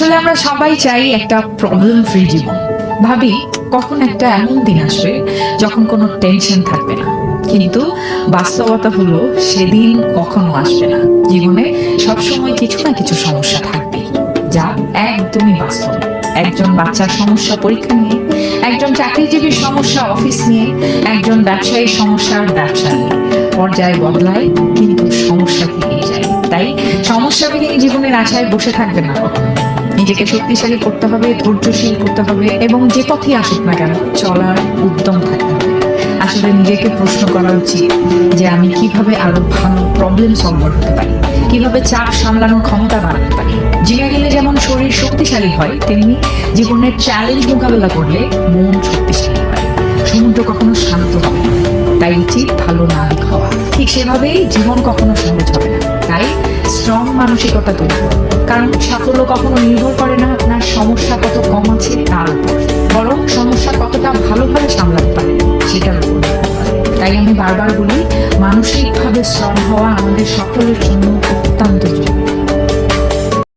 আসলে আমরা সবাই চাই একটা প্রবলেম ফ্রি জীবন। ভাবি কখন একটা এমন দিন আসবে যখন কোনো টেনশন থাকবে না, কিন্তু বাস্তবতা হলো সেদিন কখনো আসবে না। জীবনে সবসময় কিছু না কিছু সমস্যা থাকবে, যা একদমই বাস্তব। একজন বাচ্চার সমস্যা পরীক্ষা নিয়ে, একজন চাকরিজীবীর সমস্যা অফিস নিয়ে, একজন ব্যবসায়ীর সমস্যার ব্যবসা নিয়ে। পর্যায়ে বদলায় কিন্তু সমস্যা থেকেই যায়। তাই সমস্যাবিহীন জীবনের আশায় বসে থাকবে না কখনো। নিজেকে শক্তিশালী করতে হবে, ধৈর্যশীল করতে হবে এবং যে পথে আসুক না কেন চলার উদ্যম থাকতে হবে। আসলে নিজেকে প্রশ্ন করা উচিত যে আমি কিভাবে আরো ভালো প্রবলেম সলভার হতে পারি, কিভাবে চাপ সামলানোর ক্ষমতা বাড়াতে পারি। জিমে গেলে যেমন শরীর শক্তিশালী হয়, তেমনি জীবনের চ্যালেঞ্জ মোকাবেলা করলে মন শক্তিশালী হয়। সমুদ্র কখনো শান্ত হবে না, তাই উচিত ভালো নাবিক হওয়া। ঠিক সেভাবেই জীবন কখনো সহজ হবে না, তাই স্ট্রং মানসিকতা তৈরি করুন। কারণ সাফল্য কখনো নির্ভর করে না আপনার সমস্যা কত কম আছে তার উপর, বরং সমস্যা কতটা ভালোভাবে সামলাতে পারে সেটার উপর নির্ভর করে। তাই আমি বারবার বলি, মানসিকভাবে স্ট্রং হওয়া আমাদের সকলের জন্য অত্যন্ত জরুরি।